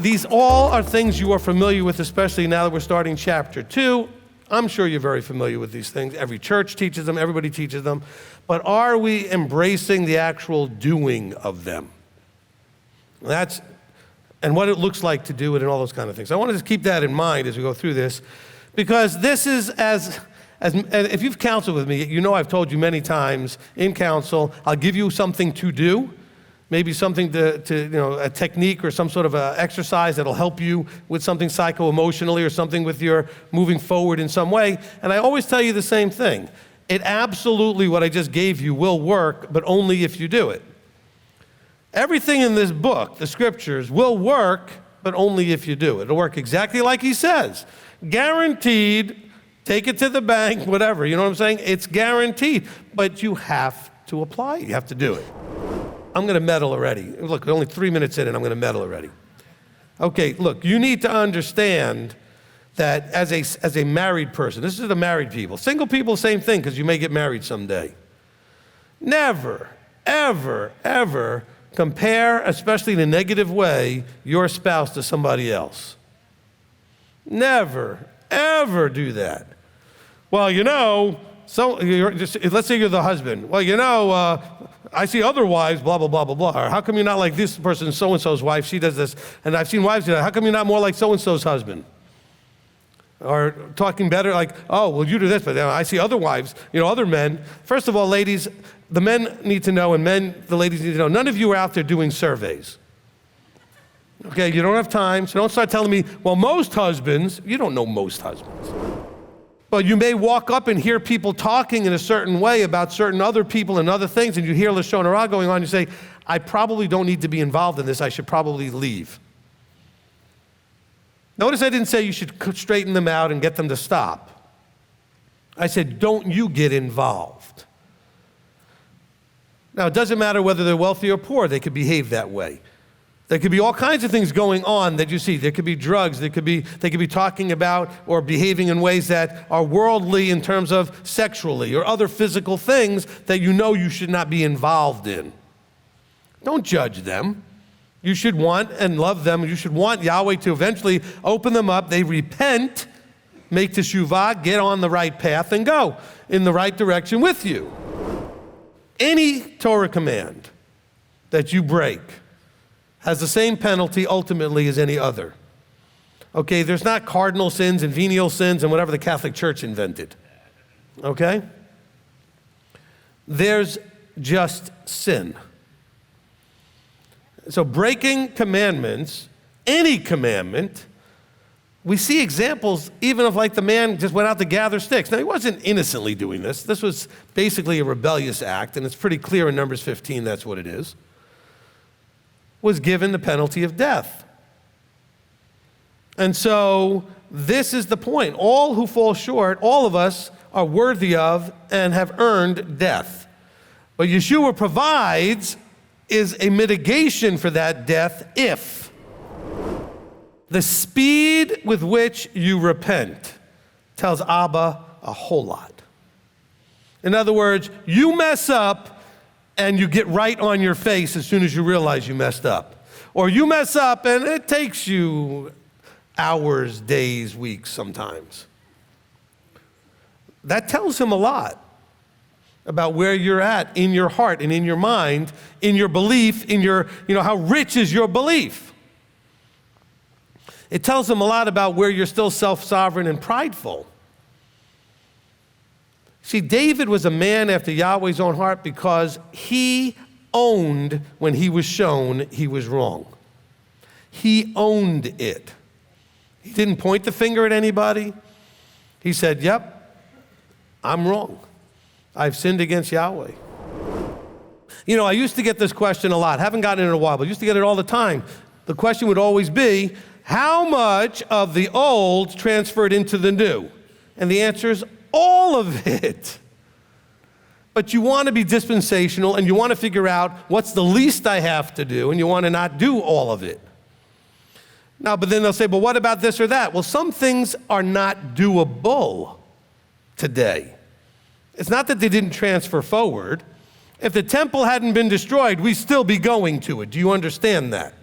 these all are things you are familiar with, especially now that we're starting chapter 2. I'm sure you're very familiar with these things. Every church teaches them, everybody teaches them. But are we embracing the actual doing of them? And what it looks like to do it and all those kind of things. I want to just keep that in mind as we go through this, because this is as if you've counseled with me, you know I've told you many times in counsel, I'll give you something to do, maybe something to a technique or some sort of a exercise that'll help you with something psycho-emotionally or something with your moving forward in some way. And I always tell you the same thing. It absolutely, what I just gave you, will work, but only if you do it. Everything in this book, the scriptures, will work, but only if you do it. It'll work exactly like he says. Guaranteed, take it to the bank, whatever, you know what I'm saying? It's guaranteed, but you have to apply it. You have to do it. I'm gonna meddle already. Look, only 3 minutes in and I'm gonna meddle already. Okay, look, you need to understand that as a married person, this is the married people. Single people, same thing, because you may get married someday. Never, ever, ever compare, especially in a negative way, your spouse to somebody else. Never, ever do that. Well, let's say you're the husband. Well, I see other wives, blah, blah, blah, blah, blah. Or how come you're not like this person, so-and-so's wife, she does this. And I've seen wives do that. How come you're not more like so-and-so's husband? Or talking better like, oh, well, you do this, but I see other wives, other men. First of all, ladies, the men need to know, and the ladies need to know, none of you are out there doing surveys. Okay, you don't have time, so don't start telling me, well, most husbands, you don't know most husbands. But you may walk up and hear people talking in a certain way about certain other people and other things, and you hear Lashon Hara going on, you say, I probably don't need to be involved in this, I should probably leave. Notice I didn't say you should straighten them out and get them to stop. I said, don't you get involved. Now, it doesn't matter whether they're wealthy or poor, they could behave that way. There could be all kinds of things going on that you see. There could be drugs, they could be talking about or behaving in ways that are worldly in terms of sexually or other physical things that you should not be involved in. Don't judge them. You should want and love them. You should want Yahweh to eventually open them up. They repent, make teshuvah, get on the right path, and go in the right direction with you. Any Torah command that you break has the same penalty ultimately as any other. Okay, there's not cardinal sins and venial sins and whatever the Catholic Church invented. Okay? There's just sin. So breaking commandments, any commandment, we see examples even of like the man just went out to gather sticks. Now he wasn't innocently doing this. This was basically a rebellious act, and it's pretty clear in Numbers 15 that's what it is. Was given the penalty of death. And so this is the point. All who fall short, all of us are worthy of and have earned death. But Yeshua provides is a mitigation for that death if the speed with which you repent tells Abba a whole lot. In other words, you mess up and you get right on your face as soon as you realize you messed up. Or you mess up and it takes you hours, days, weeks sometimes. That tells him a lot about where you're at in your heart and in your mind, in your belief, in your, how rich is your belief. It tells him a lot about where you're still self-sovereign and prideful. See, David was a man after Yahweh's own heart because he owned when he was shown he was wrong. He owned it. He didn't point the finger at anybody. He said, yep, I'm wrong. I've sinned against Yahweh. I used to get this question a lot. Haven't gotten it in a while, but I used to get it all the time. The question would always be, how much of the old transferred into the new? And the answer is all of it. But you want to be dispensational and you want to figure out what's the least I have to do, and you want to not do all of it. Now, but then they'll say, but what about this or that? Well, some things are not doable today. It's not that they didn't transfer forward. If the temple hadn't been destroyed, we'd still be going to it. Do you understand that?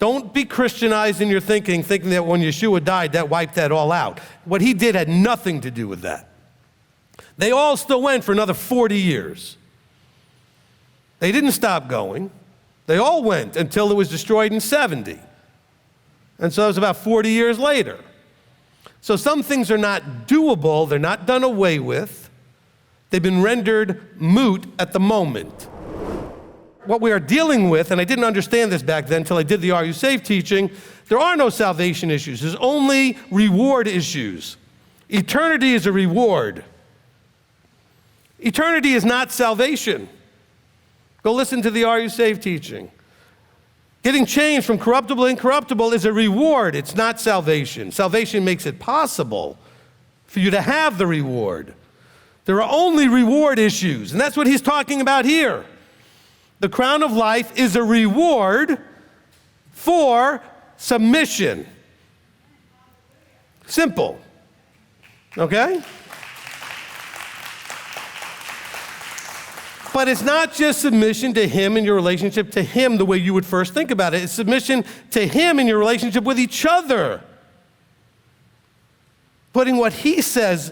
Don't be Christianized in your thinking that when Yeshua died, that wiped that all out. What he did had nothing to do with that. They all still went for another 40 years. They didn't stop going. They all went until it was destroyed in 70. And so it was about 40 years later. So some things are not doable, they're not done away with. They've been rendered moot at the moment. What we are dealing with, and I didn't understand this back then until I did the Are You Saved teaching, there are no salvation issues. There's only reward issues. Eternity is a reward. Eternity is not salvation. Go listen to the Are You Saved teaching. Getting changed from corruptible to incorruptible is a reward. It's not salvation. Salvation makes it possible for you to have the reward. There are only reward issues, and that's what he's talking about here. The crown of life is a reward for submission. Simple. Okay? But it's not just submission to him and your relationship to him the way you would first think about it. It's submission to him and your relationship with each other. Putting what he says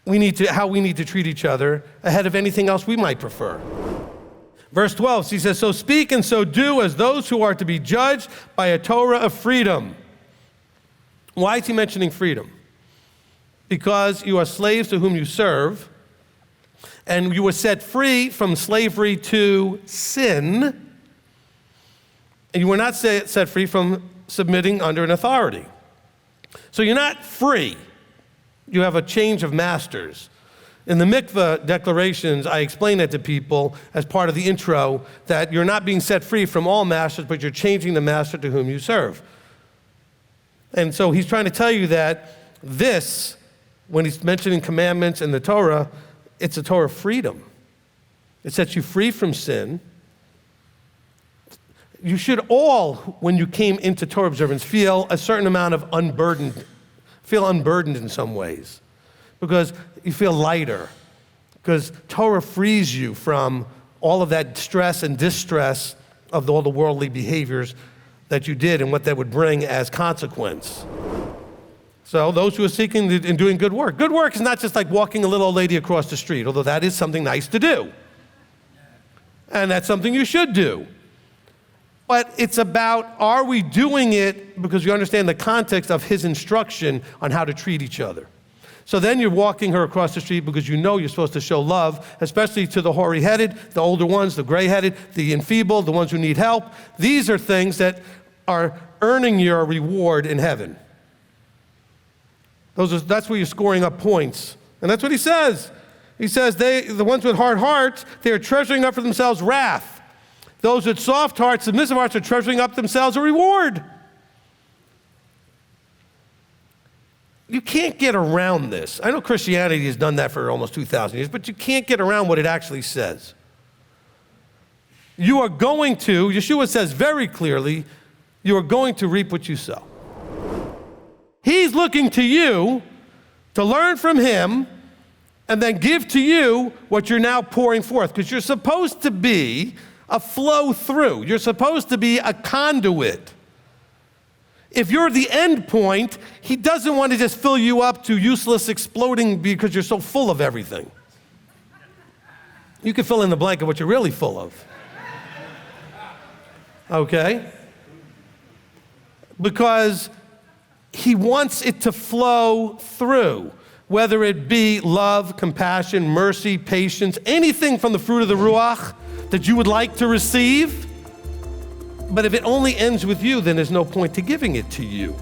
how we need to treat each other ahead of anything else we might prefer. Verse 12, he says, so speak and so do as those who are to be judged by a Torah of freedom. Why is he mentioning freedom? Because you are slaves to whom you serve, and you were set free from slavery to sin, and you were not set free from submitting under an authority. So you're not free. You have a change of masters. In the mikveh declarations, I explain that to people as part of the intro, that you're not being set free from all masters, but you're changing the master to whom you serve. And so he's trying to tell you that this, when he's mentioning commandments in the Torah, it's a Torah of freedom. It sets you free from sin. You should all, when you came into Torah observance, feel a certain amount of unburdened in some ways, because you feel lighter, because Torah frees you from all of that stress and distress of all the worldly behaviors that you did and what that would bring as consequence. So those who are seeking and doing good work is not just like walking a little old lady across the street, although that is something nice to do. And that's something you should do. But it's about, are we doing it because you understand the context of his instruction on how to treat each other? So then you're walking her across the street because you know you're supposed to show love, especially to the hoary-headed, the older ones, the gray-headed, the enfeebled, the ones who need help. These are things that are earning your reward in heaven. That's where you're scoring up points. And that's what he says. He says, the ones with hard hearts, they are treasuring up for themselves wrath. Those with soft hearts, submissive hearts, are treasuring up themselves a reward. You can't get around this. I know Christianity has done that for almost 2,000 years, but you can't get around what it actually says. You are going to, Yeshua says very clearly, you are going to reap what you sow. He's looking to you to learn from him and then give to you what you're now pouring forth, because you're supposed to be a flow through. You're supposed to be a conduit. If you're the end point, he doesn't want to just fill you up to useless exploding because you're so full of everything. You can fill in the blank of what you're really full of. Okay? Because he wants it to flow through, whether it be love, compassion, mercy, patience, anything from the fruit of the Ruach that you would like to receive. But if it only ends with you, then there's no point to giving it to you.